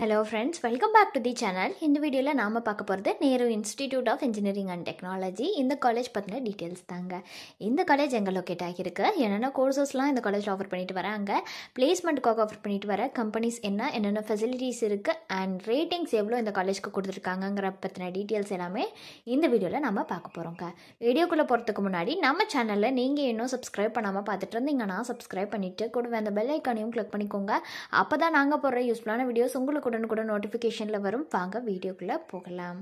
Hello friends, welcome back to the channel. In the video la நாம பார்க்க போறது Nehru institute of engineering and technology. இந்த college பத்தின details தாங்க. இந்த காலேஜ் எங்க லொகேட் ஆகிருக்கு, என்னென்ன கோர்சஸ்லாம் இந்த காலேஜ்ல ஆஃபர் பண்ணிட்டு வராங்க, பிளேஸ்மெண்ட்காக ஆஃபர் பண்ணிட்டு வர கம்பெனிஸ் என்னென்ன ஃபெசிலிட்டிஸ் இருக்கு அண்ட் ரேட்டிங்ஸ் எவ்வளோ இந்த காலேஜ்க்கு கொடுத்துருக்காங்கங்கிற பத்தின டீடைல்ஸ் எல்லாமே இந்த வீடியோல நாம பார்க்க போறோங்க. வீடியோக்குள்ள போறதுக்கு முன்னாடி நம்ம சேனல்ல நீங்க இன்னும் சப்ஸ்கிரைப் பண்ணாம பார்த்துட்டு இருந்தீங்கன்னா சப்ஸ்கிரைப் பண்ணிட்டு கூடவே அந்த பெல் ஐகானையும் கிளிக் பண்ணிக்கோங்க. அப்பதான் நாங்க போடுற யூஸ்ஃபுல்லான வீடியோஸ் உங்களுக்கு உடனுக்குடன் நோட்டிஃபிகேஷனில் வரும். வாங்க வீடியோக்குள்ளே போகலாம்.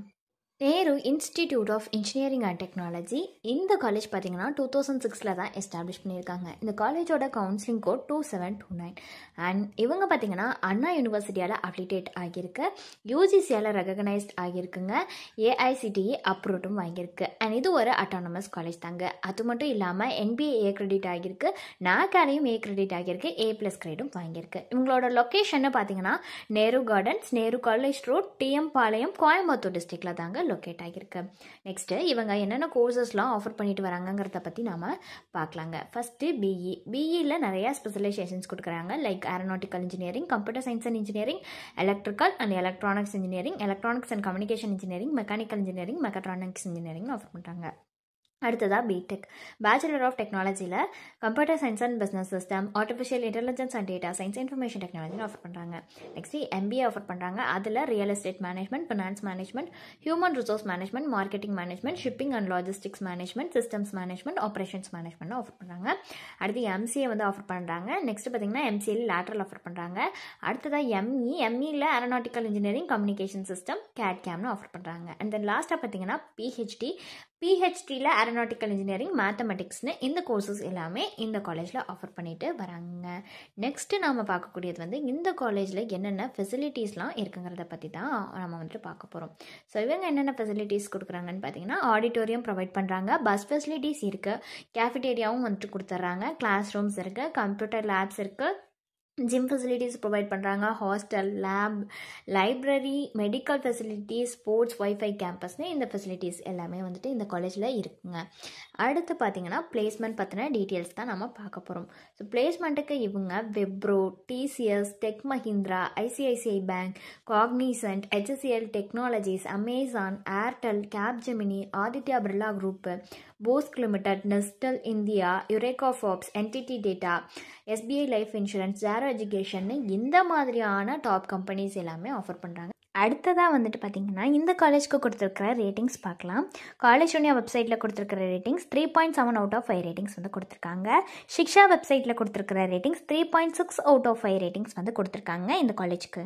Nehru institute of engineering and technology இந்த காலேஜ் பார்த்தீங்கன்னா 2006 தான் எஸ்டாப்ளிஷ் பண்ணியிருக்காங்க. இந்த காலேஜோட கவுன்சிலிங் கோட் 2729 அண்ட் இவங்க பார்த்தீங்கன்னா அண்ணா யூனிவர்சிட்டியால் அப்ளிடேட் ஆகியிருக்கு, யூஜிசியால் ரெகக்னைஸ்ட் ஆகியிருக்குங்க, ஏஐசிடிஇ அப்ரூவ்டும் வாங்கியிருக்கு அண்ட் இது ஒரு அட்டானமஸ் காலேஜ் தாங்க. அது மட்டும் இல்லாமல் NBA ஏ கிரெடிட் ஆகியிருக்கு, நாக்காலையும் ஏ கிரெடிட் ஆகியிருக்கு, A+ கிரேடும் வாங்கியிருக்கு. இவங்களோட லொக்கேஷன் பார்த்தீங்கன்னா Nehru gardens, Nehru college road, TM பாளையம், கோயம்புத்தூர் டிஸ்ட்ரிக்டில் தாங்க லொக்கேட் ஆகியிருக்கு. நெக்ஸ்ட்டு இவங்க என்னென்ன கோர்சஸ்லாம் ஆஃபர் பண்ணிட்டு வராங்கிறத பற்றி நாம் பார்க்கலாங்க. ஃபஸ்ட்டு பிஇயில் நிறையா ஸ்பெஷலைசேஷன்ஸ் கொடுக்குறாங்க. Like aeronautical engineering, computer science and engineering, electrical and electronics engineering, electronics and communication engineering, mechanical engineering, mechatronics engineering offer பண்ணுறாங்க. அடுத்ததாக பிடெக், பேச்சுலர் ஆஃப் டெக்னாலஜியில் computer science and business system, artificial intelligence and data science, information technology offer பண்ணுறாங்க. Next MBA offer பண்ணுறாங்க. அதில் real estate management, finance management, human resource management, marketing management, shipping and logistics management, systems management, operations management offer பண்ணுறாங்க. அடுத்து MCA offer பண்ணுறாங்க. Next பார்த்தீங்கன்னா MCA lateral offer பண்ணுறாங்க. அடுத்ததாக எம்இயில் ஏரோநாட்டிக்கல் இன்ஜினியரிங், கம்யூனிகேஷன் சிஸ்டம், கேட்கேம்னு ஆஃபர் பண்ணுறாங்க. அண்ட் தென் லாஸ்ட்டாக பார்த்தீங்கன்னா பிஹெச்டியில் ஏரோநாட்டிக்கல் இன்ஜினியரிங், மேத்தமெட்டிக்ஸ்னு இந்த கோர்சஸ் எல்லாமே இந்த காலேஜில் ஆஃபர் பண்ணிட்டு வராங்க. நெக்ஸ்ட்டு நாம் பார்க்கக்கூடியது இந்த காலேஜில் என்னென்ன ஃபெசிலிட்டிஸ்லாம் இருக்குங்கிறத பற்றி தான் நம்ம பார்க்க போகிறோம். ஸோ இவங்க என்னென்ன ஃபெசிலிட்டிஸ் கொடுக்குறாங்கன்னு பார்த்தீங்கன்னா ஆடிட்டோரியம் ப்ரொவைட் பண்ணுறாங்க, பஸ் ஃபெசிலிட்டிஸ் இருக்குது, கேஃபிடேரியாவும் கொடுத்துட்றாங்க, கிளாஸ் ரூம்ஸ் இருக்குது, கம்ப்யூட்டர் லேப்ஸ் இருக்குது, ஜிம் ஃபெசிலிட்டிஸ் ப்ரொவைட் பண்ணுறாங்க, hostel, lab, library, medical facilities, sports, wifi கேம்பஸ்னு இந்த ஃபெசிலிட்டிஸ் எல்லாமே இந்த காலேஜில் இருக்குங்க. அடுத்து பார்த்தீங்கன்னா பிளேஸ்மெண்ட் பற்றின டீட்டெயில்ஸ் தான் நம்ம பார்க்க போகிறோம். ஸோ பிளேஸ்மெண்ட்டுக்கு இவங்க Wipro, TCS, Tech Mahindra, ICICI bank, Cognizant, HCL technologies, Amazon, Airtel, Capgemini, Aditya Birla group, Bosch limited, Nestle India, Eureka Forbes, NTT data, SBI life insurance, Jaro education இந்த மாதிரியான டாப் கம்பெனிஸ் எல்லாமே ஆஃபர் பண்ணுறாங்க. அடுத்ததாக பார்த்தீங்கன்னா இந்த காலேஜ்க்கு கொடுத்துருக்கிற ரேட்டிங்ஸ் பார்க்கலாம். காலேஜ் யூனியா வெப்சைட்டில் கொடுத்துருக்கிற ரேட்டிங்ஸ் 3.7 அவுட் ஆஃப் 5 ரேட்டிங்ஸ் கொடுத்துருக்காங்க. ஷிக்ஷா வெப்சைட்டில் கொடுத்துருக்கிற ரேட்டிங்ஸ் 3.6 அவுட் ஆஃப் 5 ரேட்டிங்ஸ் கொடுத்துருக்காங்க இந்த காலேஜ்க்கு.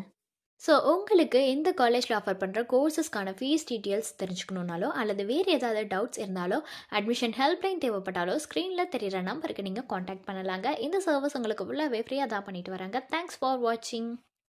ஸோ உங்களுக்கு இந்த காலேஜில் ஆஃபர் பண்ணுற கோர்சஸ்க்கான ஃபீஸ் டீட்டெயில்ஸ் தெரிஞ்சுக்கணுன்னாலோ அல்லது வேறு ஏதாவது டவுட்ஸ் இருந்தாலோ அட்மிஷன் ஹெல்ப்லைன் தேவைப்பட்டாலோ ஸ்க்ரீனில் தெரிகிற நம்பருக்கு நீங்கள் காண்டாக்ட் பண்ணலாங்க. இந்த சர்வீஸ் உங்களுக்கு ஃபுல்லாகவே ஃப்ரீயாக தான் பண்ணிட்டு வராங்க. தேங்க்ஸ் ஃபார் வாட்சிங்.